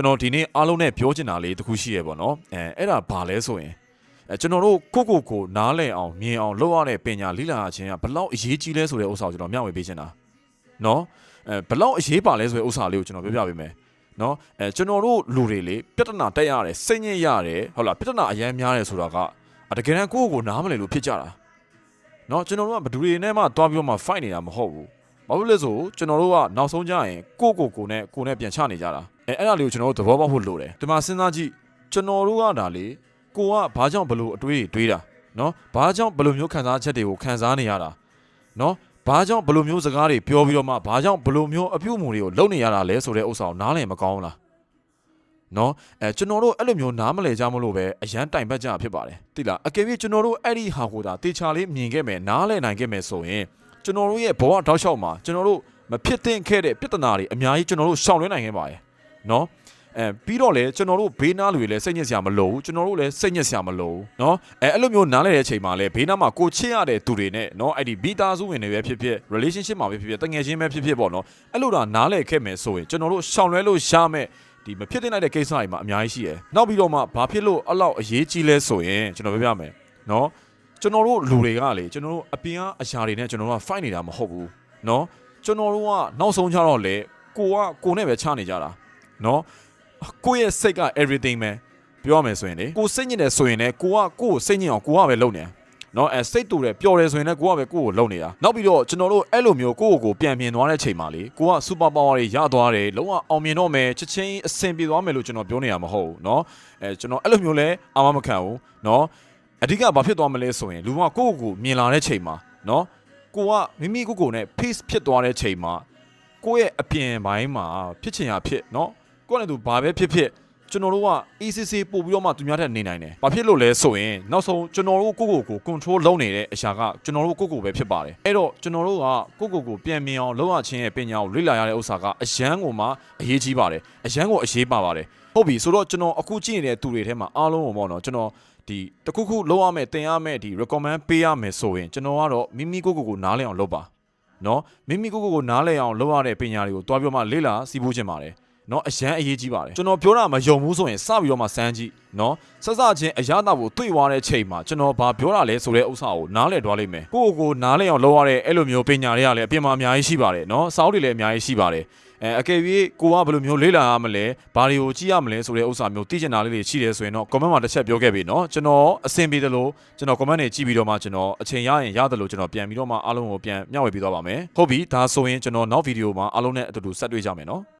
ကျွန်တော်ဒီနေ့အားလုံးနဲ့ပြောချင်တာလေးတစ်ခုရှိရပေါ့နော်အဲ့ဒါဘာလဲဆိုရင်ကျွန်တော်တို့ကိုနားလည်အောင်မြင်အောင်လုပ်ရတဲ့ပညာလိလာခြင်းကဘလောက်အရေးကြီးလဲဆိုတဲ့ဥစ္စာကိုကျွန်တော်မျှဝေပေးချင်တာနော်ဘလောက်အရေးပါလဲဆိုတဲ့ဥစ္စာလေးကိုကျွန်တော်ပြောပြပေးမယ်နော်ကျွန်တော်တို့လူတွေလေပြဿနာတက်ရတယ်စိတ်ညစ်ရတယ်ဟုတ်လားပြဿနာအများများတယ်ဆိုတာကတကယ်တမ်းကိုနားမလည်လို့ဖြစ်ကြတာနော်ကျွန်တော်တို့ကဘယ်သူတွေနဲ့မှတွားပြီးတော့မှ fight နေတာမဟုတ်ဘူးဘာလို့လဲဆိုကျွန်တော်တို့ကနောက်ဆုံးကြရင်ကိုနဲ့ပြန်ချနေကြတာအဲ့ဒါလေးကိုကျွန်တော်တို့သဘောပေါက်ဖို့လိုတယ်ဒီမှာစဉ်းစားကြည့်ကျွန်တော်တို့ကဒါလေကိုကဘာကြောင့်ဘလို့အတွေးတွေးတာနော်ဘာကြောင့်ဘလို့မျိုးခံစားချက်တွေကိုခံစားနေရတာနော်ဘာကြောင့်ဘလို့မျိုးစကားတွေပြောပြီးတော့မှဘာကြောင့်ဘလို့မျိုးအပြုအမူတွေကိုလုပ်နေရတာလဲဆိုတဲ့ဥစ္စာကိုနားလည်မကောင်းလားနော်ကျွန်တော်တို့အဲ့လိုမျိုးနားမလည်ကြမလို့ပဲအရန်တိုင်ပတ်ကြဖြစ်ပါတယ်သိလားအကယ်၍ကျွန်တော်တို့အဲ့ဒီဟာကိုသာတေချာလေးမြင်ခဲ့မယ်နားလည်နိုင်ခဲ့မယ်ဆိုရင်ကျွန်တော်တို့ရဲ့ဘဝတောက်လျှောက်မှာကျွန်တော်တို့မဖြစ်သင့်ခဲ့တဲ့ပြဿနာတွေအများကြီးကျွန်တော်တို့ရှောင်လွှဲနိုင်ခဲ့ပါတယ်နော်ပြီးတော့လေကျွန်တော်တို့ဘေးနားလူတွေလည်းစိတ်ညစ်စရာမလိုဘူးကျွန်တော်တို့လည်းစိတ်ညစ်စရာမလိုဘူးเนาะအဲ့လိုမျိုးနားလည်တဲ့အချိန်မှာလည်းဘေးနားမှာကိုချစ်ရတဲ့သူတွေနဲ့เนาะအဲ့ဒီမိသားစုဝင်တွေပဲဖြစ်ဖြစ် relationship မှာပဲဖြစ်ဖြစ်တငယ်ချင်းပဲဖြစ်ဖြစ်ပေါ့เนาะအဲ့လိုဒါနားလည်ခဲ့မယ်ဆိုရင်ကျွန်တော်တို့ရှောင်လွှဲလို့ရမယ်ဒီမဖြစ်သင့်တဲ့ကိစ္စတွေမှာအများကြီးရှိတယ်နောက်ပြီးတော့မှဘာဖြစ်လို့အဲ့လောက်အရေးကြီးလဲဆိုရင်ကျွန်တော်ပြောပြမယ်เนาะကျွန်တော်တို့လူတွေကလေကျွန်တော်တို့အပြင်ကအရာတွေနဲ့ကျွန်တော်တို့က fight နေတာမဟုတ်ဘူးเนาะကျွန်တော်တို့ကနောက်ဆုံးကြတော့လေကိုနဲ့ပဲချနေကြတာเนาะကိုရဲ့စိတ်က everything ပဲပြောရမယ်ဆိုရင်လေကိုစိတ်ညစ်တယ်ဆိုရင်လည်းကိုစိတ်ညစ်အောင်ကိုကပဲလုပ်နေเนาะစိတ်တူတယ်ပျော်တယ်ဆိုရင်လည်းကိုကပဲကိုကိုလုပ်နေတာနောက်ပြီးတော့ကျွန်တော်တို့အဲ့လိုမျိုးကိုပြန်မြင်သွားတဲ့ချိန်မှာလေကိုက super power တွေရသွားတယ်လုံးဝအောင်မြင်တော့မယ်ချက်ချင်းအဆင်ပြေသွားမယ်လို့ကျွန်တော်ပြောနေတာမဟုတ်ဘူးเนาะကျွန်တော်အဲ့လိုမျိုးလဲအာမခံဘူးเนาะအဓိကဘာဖြစ်သွားမလဲဆိုရင်လူကကိုမြင်လာတဲ့ချိန်မှာเนาะကိုကမိမိကိုနဲ့ peace ဖြစ်သွားတဲ့ချိန်မှာကိုရဲ့အပြင်ပိုင်းမှာဖြစ်ချင်ရဖြစ်เนาะကိုယ်နဲ့သူဘာပဲဖြစ်ကျွန်တော်တို့က ECC ပို့ပြီးတော့မှသူများတဲ့နေနိုင်တယ်။ဘာဖြစ်လို့လဲဆိုရင်နောက်ဆုံးကျွန်တော်တို့ကို control လုပ်နေတဲ့အရာကကျွန်တော်တို့ကိုပဲဖြစ်ပါတယ်။အဲ့တော့ကျွန်တော်တို့ကကိုပြန်မြင်အောင်လုပ်ရခြင်းရဲ့ပညာကိုလေ့လာရတဲ့ဥစ္စာကအရန်ကိုမှအရေးကြီးပါတယ်။အရန်ကိုအရေးပါပါတယ်။ဟုတ်ပြီဆိုတော့ကျွန်တော်အခုကြည့်နေတဲ့သူတွေထဲမှာအားလုံးကိုပေါ့နော်ကျွန်တော်ဒီတခုလုပ်ရမယ်တင်ရမယ်ဒီ recommend ပေးရမယ်ဆိုရင်ကျွန်တော်ကတော့မိမိကိုနားလည်အောင်လုပ်ပါ။နော်မိမိကိုနားလည်အောင်လုပ်ရတဲ့ပညာတွေကိုတွားပြီးတော့မှလေ့လာစီးပူးခြင်းပါတယ်။နော်အရန်အရေးကြီးပါတယ်ကျွန်တော်ပြောတာမယုံဘူးဆိုရင်စပြီးတော့မှစမ်းကြည့်နော်စချင်းအရသာကိုတွေ့သွားတဲ့ချိန်မှာကျွန်တော်ဘာပြောတာလဲဆိုတဲ့ဥစ္စာကိုနားလည်သွားလိမ့်မယ်ကိုနားလည်အောင်လုပ်ရတဲ့အဲ့လိုမျိုးပညာတွေကလည်းအပြင်မှာအများကြီးရှိပါတယ်နော်စာအုပ်တွေလည်းအများကြီးရှိပါတယ်အကယ်၍ကိုကဘယ်လိုမျိုးလေ့လာရမလဲဘာတွေကိုကြည့်ရမလဲဆိုတဲ့ဥစ္စာမျိုးသိချင်တာလေးတွေရှိတယ်ဆိုရင်တော့ comment မှာတစ်ချက်ပြောခဲ့ပြီနော်ကျွန်တော်အဆင်ပြေတယ်လို့ကျွန်တော် comment တွေကြည့်ပြီးတော့မှကျွန်တော်အချိန်ရရင်ရတယ်လို့ကျွန်တော်ပြန်ပြီးတော့မှအားလုံးကိုပြန်မျှဝေပေးသွားပါမယ်ဟုတ်ပြီဒါဆိုရင်ကျွန်တော်နောက်ဗီဒီယိုမှာအားလုံးနဲ့အတူတူဆက်တွေ့ကြမယ်နော်